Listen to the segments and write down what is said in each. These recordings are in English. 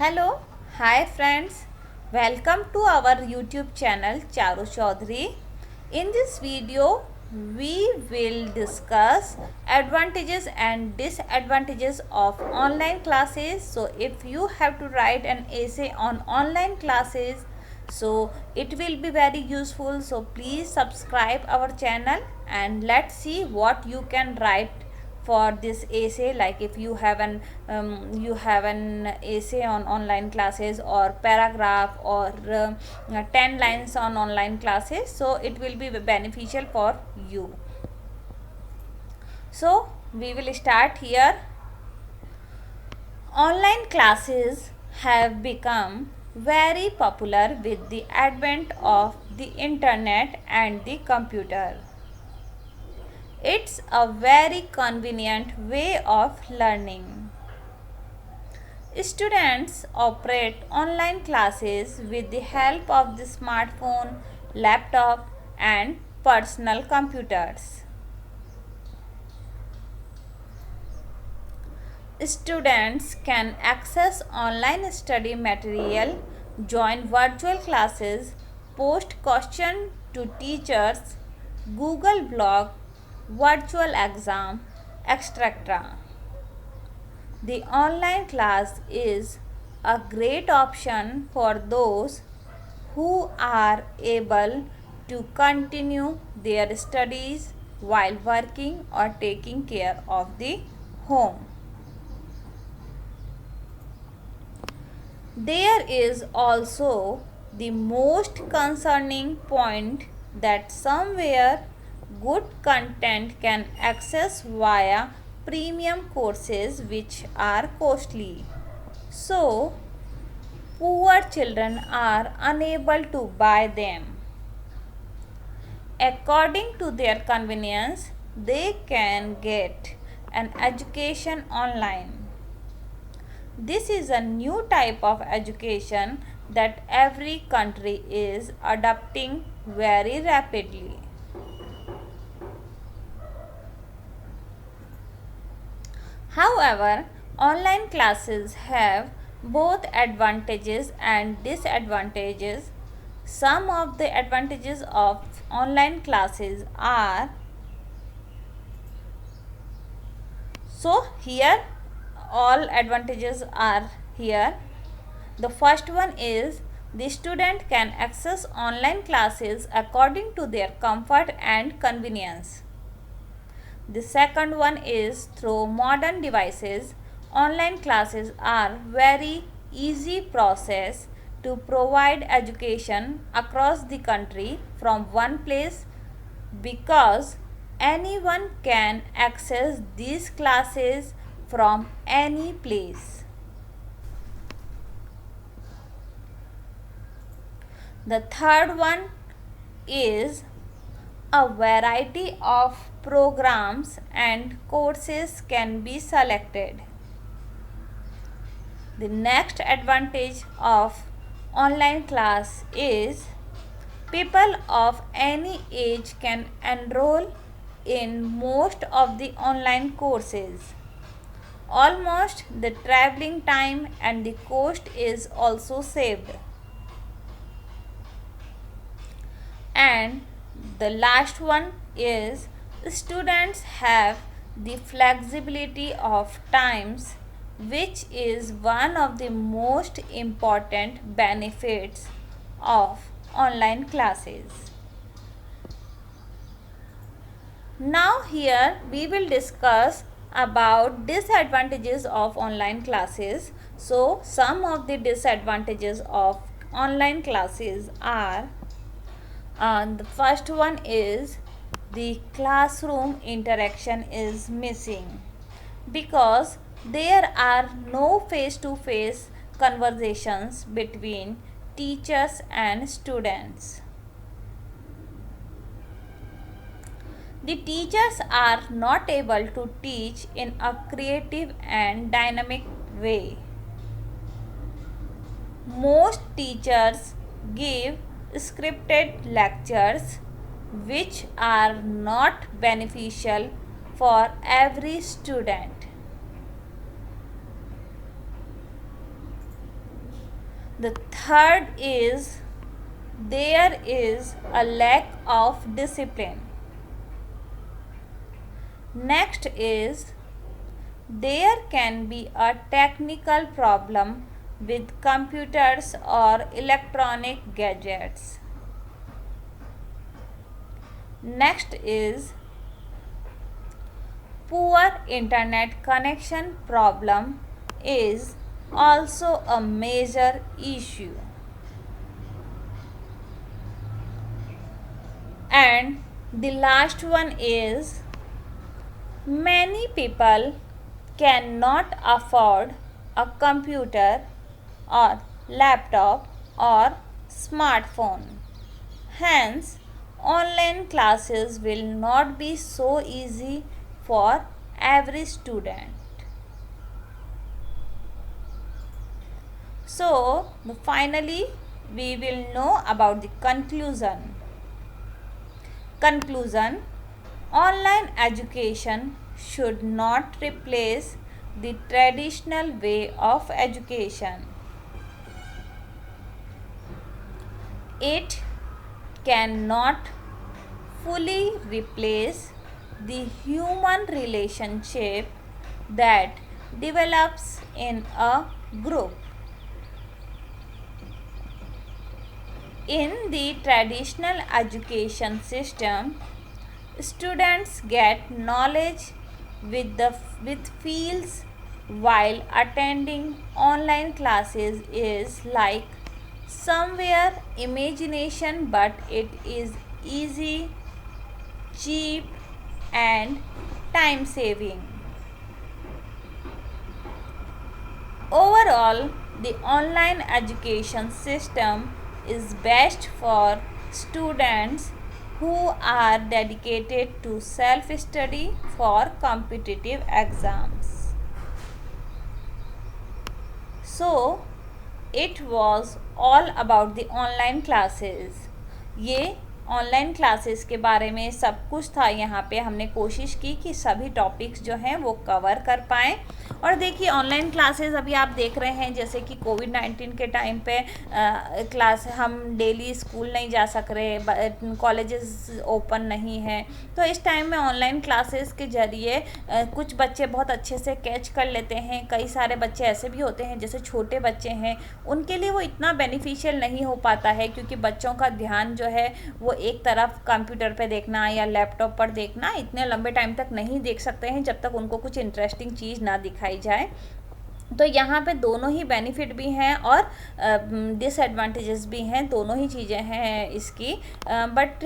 Hello, hi friends. Welcome to our YouTube channel Charu Chaudhary. In this video, we will discuss advantages and disadvantages of online classes. So, if you have to write an essay on online classes, so it will be very useful. So, please subscribe our channel and let's see what you can write for this essay. Like if you have an essay on online classes or paragraph or 10 lines on online classes, so it will be beneficial for you. So we will start here. Online classes have become very popular with the advent of the internet and the computer. It's a very convenient way of learning. Students operate online classes with the help of the smartphone, laptop, and personal computers. Students can access online study material, join virtual classes, post questions to teachers, Google Blog, virtual exam, etc. The online class is a great option for those who are able to continue their studies while working or taking care of the home. There is also the most concerning point that somewhere good content can access via premium courses which are costly. So, poor children are unable to buy them. According to their convenience, they can get an education online. This is a new type of education that every country is adopting very rapidly. However, online classes have both advantages and disadvantages. Some of the advantages of online classes are, so here all advantages are here. The first one is the student can access online classes according to their comfort and convenience. The second one is through modern devices. Online classes are very easy process to provide education across the country from one place because anyone can access these classes from any place. The third one is a variety of programs and courses can be selected. The next advantage of online class is people of any age can enroll in most of the online courses. Almost the traveling time and the cost is also saved. And the last one is students have the flexibility of times, which is one of the most important benefits of online classes. Now here we will discuss about disadvantages of online classes. So some of the disadvantages of online classes are, the first one is the classroom interaction is missing because there are no face-to-face conversations between teachers and students. The teachers are not able to teach in a creative and dynamic way. Most teachers give scripted lectures which are not beneficial for every student. The third is there is a lack of discipline. Next is there can be a technical problem with computers or electronic gadgets. Next is poor internet connection problem is also a major issue. And the last one is many people cannot afford a computer or laptop or smartphone. Hence, online classes will not be so easy for every student. So, finally, we will know about the conclusion. Conclusion: online education should not replace the traditional way of education. It cannot fully replace the human relationship that develops in a group. In the traditional education system, students get knowledge with fields, while attending online classes is like somewhere imagination, but it is easy, cheap and time saving. Overall, the online education system is best for students who are dedicated to self-study for competitive exams. So, it was all about the online classes. ये online classes के बारे में सब कुछ था। यहाँ पे हमने कोशिश की कि सभी टॉपिक्स जो हैं वो कवर कर पाएँ। और देखिए ऑनलाइन क्लासेस अभी आप देख रहे हैं जैसे कि कोविड-19 के टाइम पे क्लास हम डेली स्कूल नहीं जा सक रहे, कॉलेजेस ओपन नहीं हैं, तो इस टाइम में ऑनलाइन क्लासेस के ज़रिए कुछ बच्चे बहुत अच्छे से कैच कर लेते हैं। कई सारे बच्चे ऐसे भी होते हैं जैसे छोटे बच्चे हैं, उनके लिए वो इतना बेनिफिशियल नहीं हो पाता है क्योंकि बच्चों का ध्यान जो है वो एक तरफ कंप्यूटर पे देखना या लैपटॉप पर देखना इतने लंबे टाइम तक नहीं देख सकते हैं जब तक उनको कुछ इंटरेस्टिंग चीज़ ना दिखाई जाए। तो यहाँ पे दोनों ही बेनिफिट भी हैं और डिसएडवांटेजेस भी हैं, दोनों ही चीज़ें हैं इसकी। बट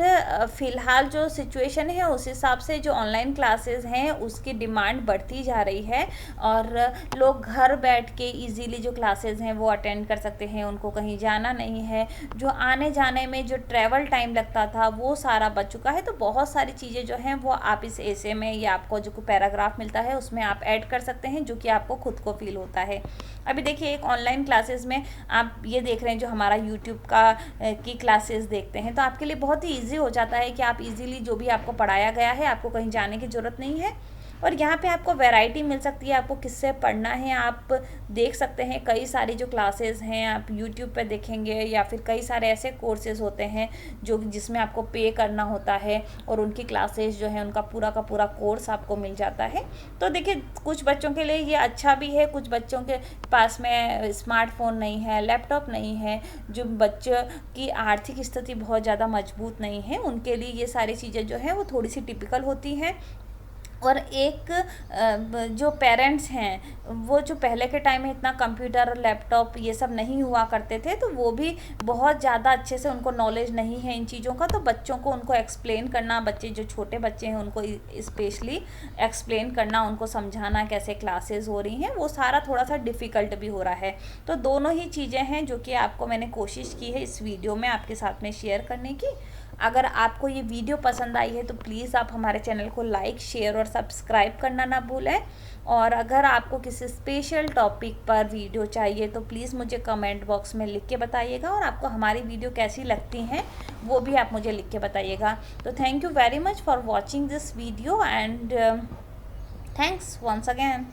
फ़िलहाल जो सिचुएशन है उस हिसाब से जो ऑनलाइन क्लासेस हैं उसकी डिमांड बढ़ती जा रही है और लोग घर बैठ के इजीली जो क्लासेस हैं वो अटेंड कर सकते हैं, उनको कहीं जाना नहीं है। जो आने जाने में जो ट्रैवल टाइम लगता था वो सारा बच चुका है। तो बहुत सारी चीज़ें जो हैं वो आप इस ऐसे में या आपको जो पैराग्राफ मिलता है उसमें आप ऐड कर सकते हैं जो कि आपको खुद को फील होता है। अभी देखिए एक ऑनलाइन क्लासेस में आप ये देख रहे हैं जो हमारा यूट्यूब की क्लासेस देखते हैं तो आपके लिए बहुत ही इजी हो जाता है कि आप इजीली जो भी आपको पढ़ाया गया है आपको कहीं जाने की ज़रूरत नहीं है और यहाँ पे आपको वैरायटी मिल सकती है। आपको किससे पढ़ना है आप देख सकते हैं। कई सारी जो क्लासेस हैं आप यूट्यूब पे देखेंगे या फिर कई सारे ऐसे कोर्सेज होते हैं जिसमें आपको पे करना होता है और उनकी क्लासेस जो है उनका पूरा का पूरा कोर्स आपको मिल जाता है। तो देखिए कुछ बच्चों के लिए ये अच्छा भी है, कुछ बच्चों के पास में स्मार्टफोन नहीं है, लैपटॉप नहीं है, जो बच्चों की आर्थिक स्थिति बहुत ज़्यादा मजबूत नहीं है, उनके लिए ये सारी चीज़ें जो हैं वो थोड़ी सी टिपिकल होती हैं। और एक जो पेरेंट्स हैं वो जो पहले के टाइम में इतना कंप्यूटर और लैपटॉप ये सब नहीं हुआ करते थे तो वो भी बहुत ज़्यादा अच्छे से उनको नॉलेज नहीं है इन चीज़ों का। तो बच्चों को उनको एक्सप्लेन करना, बच्चे जो छोटे बच्चे हैं उनको स्पेशली एक्सप्लेन करना, उनको समझाना कैसे क्लासेस हो रही हैं, वो सारा थोड़ा सा डिफ़िकल्ट भी हो रहा है। तो दोनों ही चीज़ें हैं जो कि आपको मैंने कोशिश की है इस वीडियो में आपके साथ में शेयर करने की। अगर आपको ये वीडियो पसंद आई है तो प्लीज़ आप हमारे चैनल को लाइक, शेयर और सब्सक्राइब करना ना भूलें। और अगर आपको किसी स्पेशल टॉपिक पर वीडियो चाहिए तो प्लीज़ मुझे कमेंट बॉक्स में लिख के बताइएगा और आपको हमारी वीडियो कैसी लगती हैं वो भी आप मुझे लिख के बताइएगा। तो thank you very much for watching this video and thanks once again.